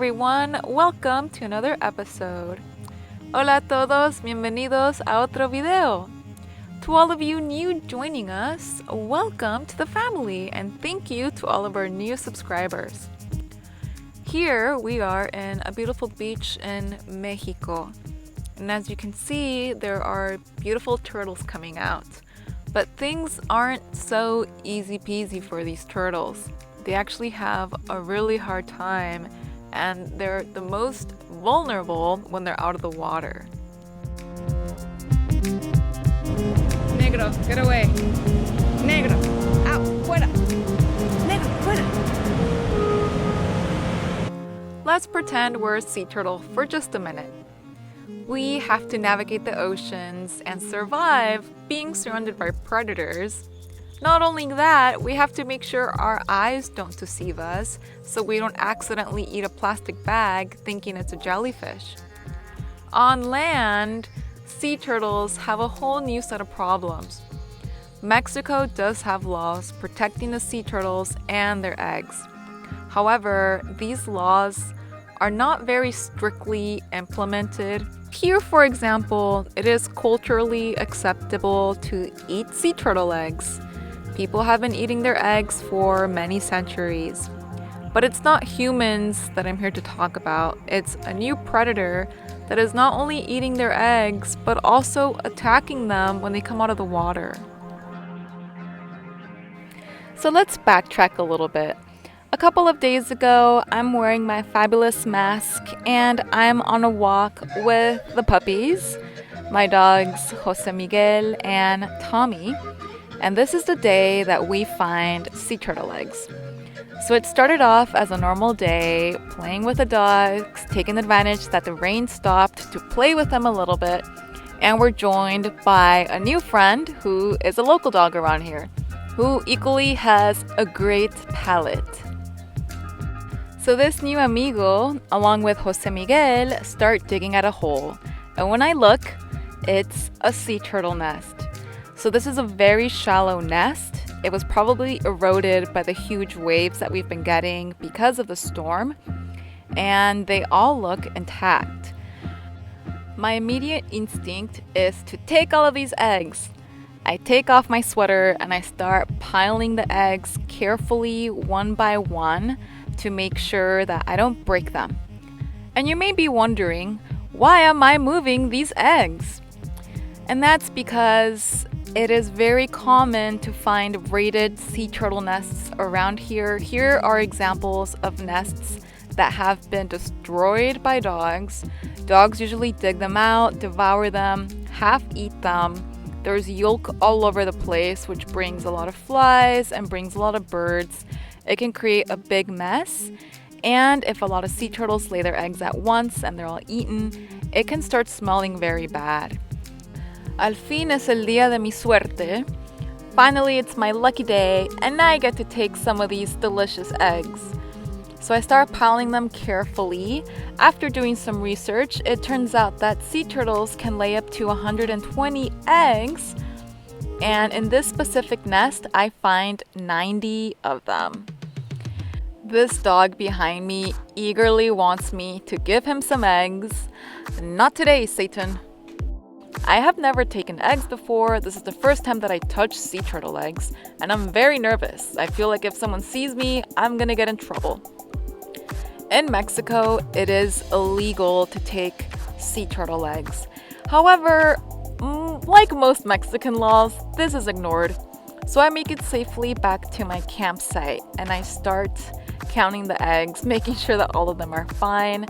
everyone, welcome to another episode. Hola a todos, bienvenidos a otro video. To all of you new joining us, welcome to the family and thank you to all of our new subscribers. Here we are in a beautiful beach in Mexico. And as you can see, there are beautiful turtles coming out. But things aren't so easy peasy for these turtles. They actually have a really hard time and they're the most vulnerable when they're out of the water. Negro, get away. Negro, out, fuera. Negro, fuera. Let's pretend we're a sea turtle for just a minute. We have to navigate the oceans and survive being surrounded by predators. Not only that, we have to make sure our eyes don't deceive us so we don't accidentally eat a plastic bag thinking it's a jellyfish. On land, sea turtles have a whole new set of problems. Mexico does have laws protecting the sea turtles and their eggs. However, these laws are not very strictly implemented. Here, for example, it is culturally acceptable to eat sea turtle eggs. People have been eating their eggs for many centuries. But it's not humans that I'm here to talk about. It's a new predator that is not only eating their eggs, but also attacking them when they come out of the water. So let's backtrack a little bit. A couple of days ago, I'm wearing my fabulous mask and I'm on a walk with the puppies, my dogs Jose Miguel and Tommy. And this is the day that we find sea turtle eggs. So it started off as a normal day, playing with the dogs, taking advantage that the rain stopped to play with them a little bit. And we're joined by a new friend who is a local dog around here, who equally has a great palate. So this new amigo, along with Jose Miguel, start digging at a hole. And when I look, it's a sea turtle nest. So this is a very shallow nest. It was probably eroded by the huge waves that we've been getting because of the storm. And they all look intact. My immediate instinct is to take all of these eggs. I take off my sweater and I start piling the eggs carefully one by one to make sure that I don't break them. And you may be wondering, why am I moving these eggs? And that's because it is very common to find raided sea turtle nests around here. Here are examples of nests that have been destroyed by dogs. Dogs usually dig them out, devour them, half eat them. There's yolk all over the place, which brings a lot of flies and brings a lot of birds. It can create a big mess. And if a lot of sea turtles lay their eggs at once and they're all eaten, it can start smelling very bad. Al fin es el día de mi suerte. Finally, it's my lucky day, and I get to take some of these delicious eggs. So I start piling them carefully. After doing some research, it turns out that sea turtles can lay up to 120 eggs. And in this specific nest, I find 90 of them. This dog behind me eagerly wants me to give him some eggs. Not today, Satan. I have never taken eggs before. This is the first time that I touch sea turtle eggs, and I'm very nervous. I feel like if someone sees me, I'm gonna get in trouble. In Mexico, it is illegal to take sea turtle eggs. However, like most Mexican laws, this is ignored. So I make it safely back to my campsite, and I start counting the eggs, making sure that all of them are fine,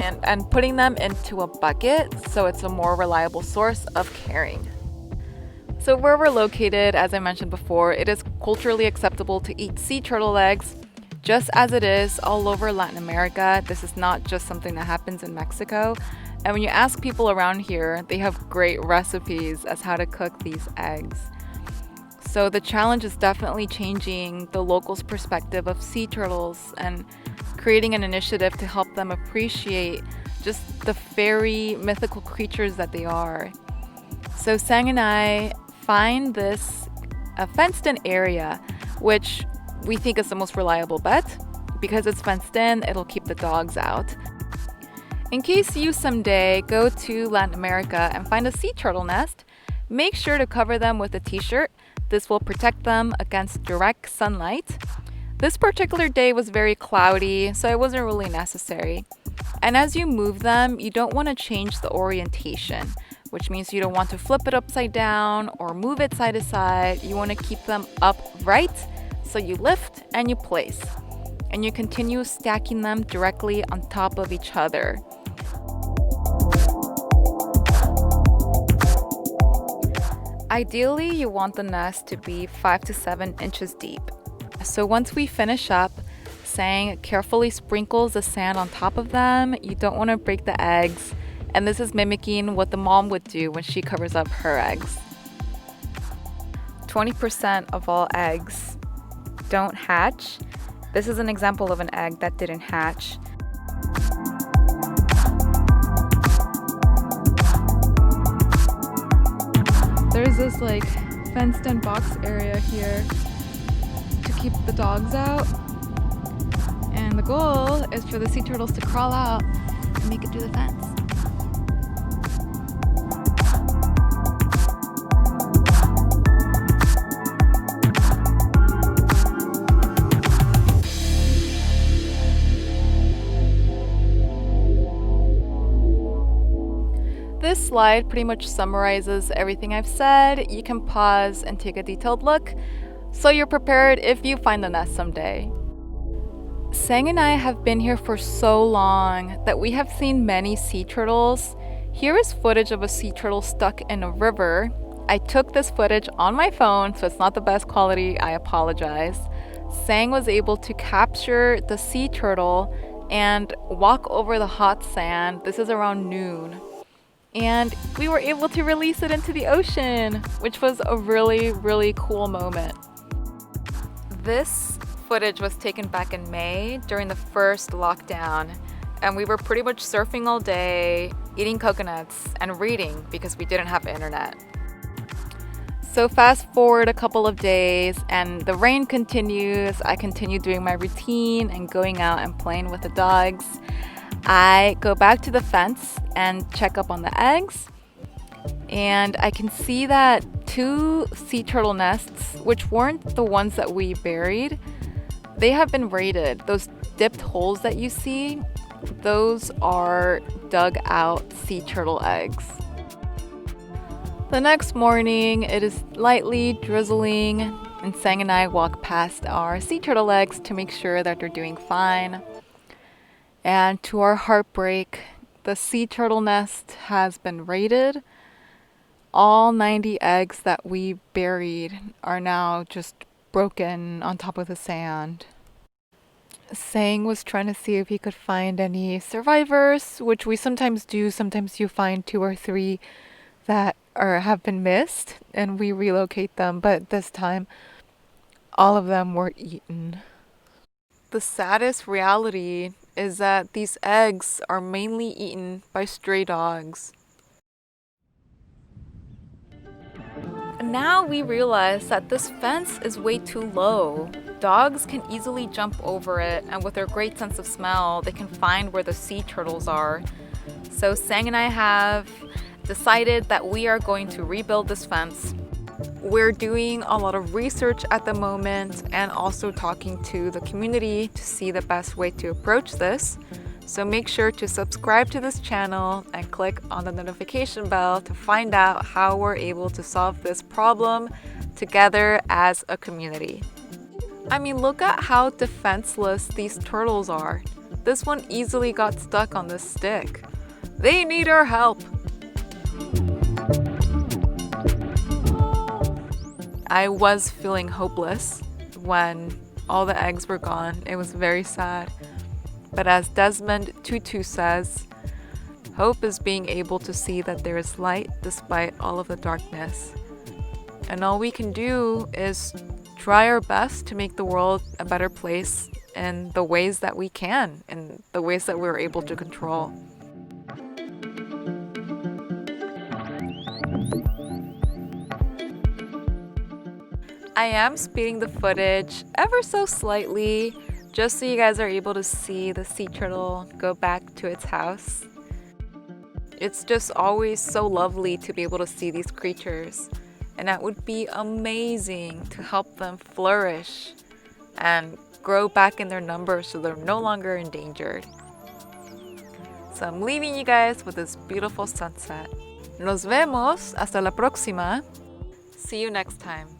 and putting them into a bucket so it's a more reliable source of carrying. So where we're located, as I mentioned before, it is culturally acceptable to eat sea turtle eggs, just as it is all over Latin America. This is not just something that happens in Mexico. And when you ask people around here, they have great recipes as how to cook these eggs. So the challenge is definitely changing the locals' perspective of sea turtles and creating an initiative to help them appreciate just the fairy mythical creatures that they are. So Sang and I find this fenced-in area, which we think is the most reliable bet. because it's fenced in, it'll keep the dogs out. In case you someday go to Latin America and find a sea turtle nest, make sure to cover them with a t-shirt. This will protect them against direct sunlight. This particular day was very cloudy, so it wasn't really necessary. And as you move them, you don't want to change the orientation, which means you don't want to flip it upside down or move it side to side. You want to keep them upright, so you lift and you place. And you continue stacking them directly on top of each other. Ideally, you want the nest to be 5 to 7 inches deep. So once we finish up, Sang carefully sprinkles the sand on top of them. You don't want to break the eggs, and this is mimicking what the mom would do when she covers up her eggs. 20% of all eggs don't hatch. This is an example of an egg that didn't hatch. There's this fenced in box area here to keep the dogs out. And the goal is for the sea turtles to crawl out and make it through the fence. This slide pretty much summarizes everything I've said. You can pause and take a detailed look so you're prepared if you find the nest someday. Sang and I have been here for so long that we have seen many sea turtles. Here is footage of a sea turtle stuck in a river. I took this footage on my phone, so it's not the best quality. I apologize. Sang was able to capture the sea turtle and walk over the hot sand. This is around noon. And we were able to release it into the ocean, which was a really, really cool moment. This footage was taken back in May during the first lockdown, and we were pretty much surfing all day, eating coconuts, and reading because we didn't have internet. So fast forward a couple of days and the rain continues. I continue doing my routine and going out and playing with the dogs. I go back to the fence and check up on the eggs, and I can see that 2 sea turtle nests, which weren't the ones that we buried, they have been raided. Those dipped holes that you see, those are dug out sea turtle eggs. The next morning, it is lightly drizzling, and Sang and I walk past our sea turtle eggs to make sure that they're doing fine. And to our heartbreak, the sea turtle nest has been raided. All 90 eggs that we buried are now just broken on top of the sand. Sang was trying to see if he could find any survivors, which we sometimes do. Sometimes you find 2 or 3 that have been missed, and we relocate them, but this time all of them were eaten. The saddest reality is that these eggs are mainly eaten by stray dogs. Now we realize that this fence is way too low. Dogs can easily jump over it, and with their great sense of smell, they can find where the sea turtles are. So Sang and I have decided that we are going to rebuild this fence. We're doing a lot of research at the moment and also talking to the community to see the best way to approach this. So make sure to subscribe to this channel and click on the notification bell to find out how we're able to solve this problem together as a community. I mean, look at how defenseless these turtles are. This one easily got stuck on this stick. They need our help. I was feeling hopeless when all the eggs were gone. It was very sad. But as Desmond Tutu says, hope is being able to see that there is light despite all of the darkness. And all we can do is try our best to make the world a better place in the ways that we can, in the ways that we're able to control. I am speeding the footage ever so slightly just so you guys are able to see the sea turtle go back to its house. It's just always so lovely to be able to see these creatures, and that would be amazing to help them flourish and grow back in their numbers so they're no longer endangered. So I'm leaving you guys with this beautiful sunset. Nos vemos hasta la próxima. See you next time.